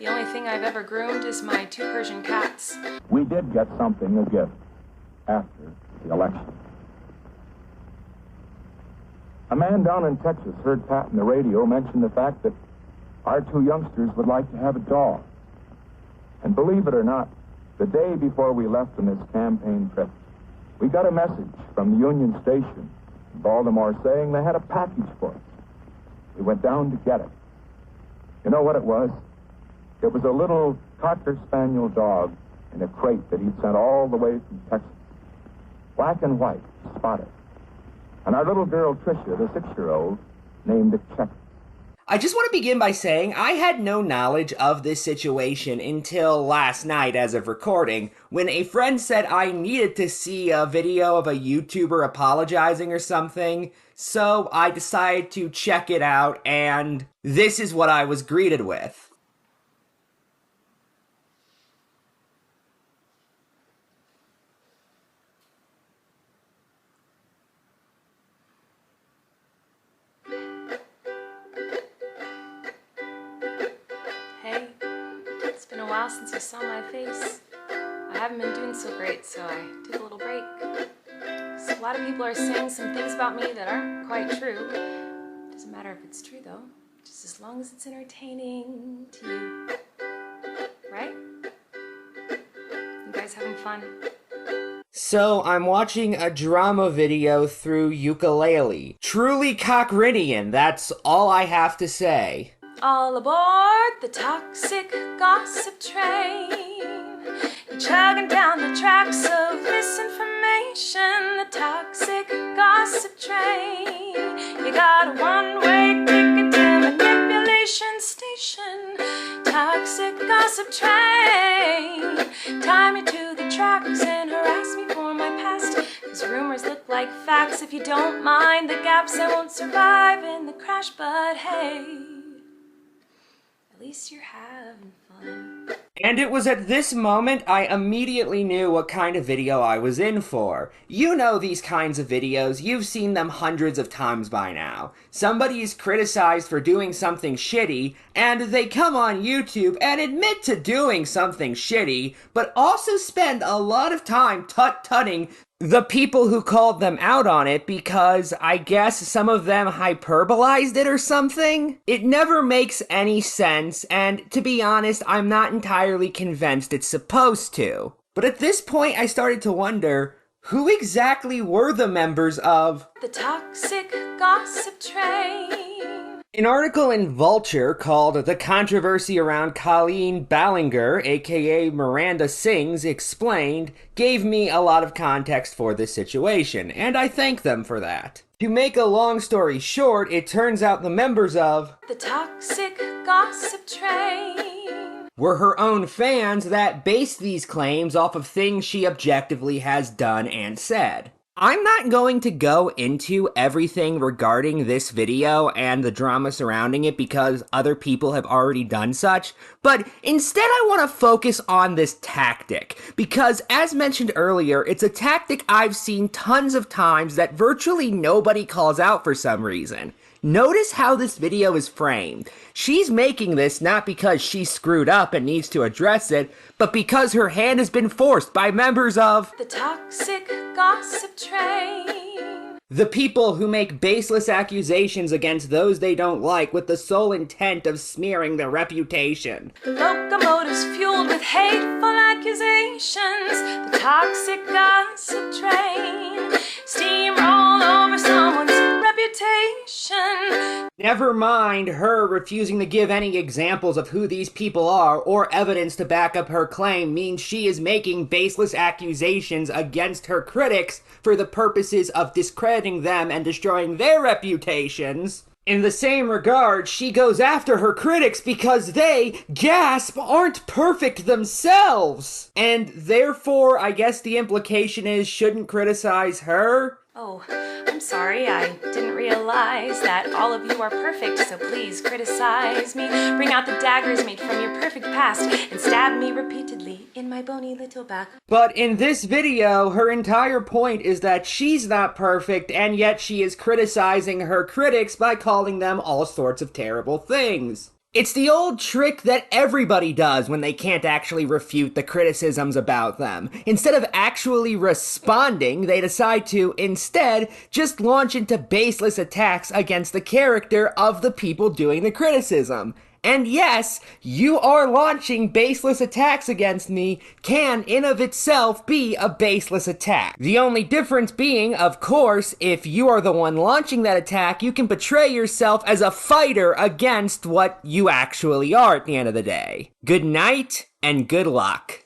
The only thing I've ever groomed is my 2 Persian cats. We did get something, a gift, after the election. A man down in Texas heard Pat on the radio mention the fact that our 2 youngsters would like to have a dog. And believe it or not, the day before we left on this campaign trip, we got a message from the Union Station in Baltimore saying they had a package for us. We went down to get it. You know what it was? It was a little Cocker Spaniel dog in a crate that he'd sent all the way from Texas. Black and white, spotted. And our little girl, Tricia, the 6-year-old, named it Check. I just want to begin by saying I had no knowledge of this situation until last night as of recording, when a friend said I needed to see a video of a YouTuber apologizing or something, so I decided to check it out, and this is what I was greeted with. Since you saw my face. I haven't been doing so great, so I took a little break. So a lot of people are saying some things about me that aren't quite true. Doesn't matter if it's true though, just as long as it's entertaining to you. Right? You guys having fun? So, I'm watching a drama video through Ukulele. Truly Cochranian, that's all I have to say. All aboard the toxic gossip train. You're chugging down the tracks of misinformation. The toxic gossip train. You got a one-way ticket to manipulation station. Toxic gossip train. Tie me to the tracks and harass me for my past. 'Cause rumors look like facts. If you don't mind the gaps, I won't survive in the crash. But hey, at least you're having fun. And it was at this moment I immediately knew what kind of video I was in for. You know these kinds of videos, you've seen them hundreds of times by now. Somebody is criticized for doing something shitty, and they come on YouTube and admit to doing something shitty, but also spend a lot of time tut-tutting the people who called them out on it because I guess some of them hyperbolized it or something. It never makes any sense, and to be honest, I'm not entirely convinced it's supposed to. But at this point, I started to wonder, who exactly were the members of the toxic gossip train? An article in Vulture called The Controversy Around Colleen Ballinger, aka Miranda Sings, Explained, gave me a lot of context for this situation, and I thank them for that. To make a long story short, it turns out the members of the toxic gossip train were her own fans that based these claims off of things she objectively has done and said. I'm not going to go into everything regarding this video and the drama surrounding it because other people have already done such, but instead I want to focus on this tactic, because as mentioned earlier, it's a tactic I've seen tons of times that virtually nobody calls out for some reason. Notice how this video is framed. She's making this not because she screwed up and needs to address it, but because her hand has been forced by members of the toxic gossip train. The people who make baseless accusations against those they don't like with the sole intent of smearing their reputation. The locomotives fueled with hateful accusations. The toxic gossip train. Steamroll over someone's reputation. Never mind her refusing to give any examples of who these people are or evidence to back up her claim means she is making baseless accusations against her critics for the purposes of discrediting them and destroying their reputations. In the same regard, she goes after her critics because they, gasp, aren't perfect themselves. And therefore, I guess the implication is shouldn't criticize her? Oh, I'm sorry, I didn't realize that all of you are perfect, so please criticize me. Bring out the daggers made from your perfect past and stab me repeatedly in my bony little back. But in this video, her entire point is that she's not perfect, and yet she is criticizing her critics by calling them all sorts of terrible things. It's the old trick that everybody does when they can't actually refute the criticisms about them. Instead of actually responding, they decide to, instead, just launch into baseless attacks against the character of the people doing the criticism. And yes, you are launching baseless attacks against me can in of itself be a baseless attack. The only difference being, of course, if you are the one launching that attack, you can portray yourself as a fighter against what you actually are at the end of the day. Good night and good luck.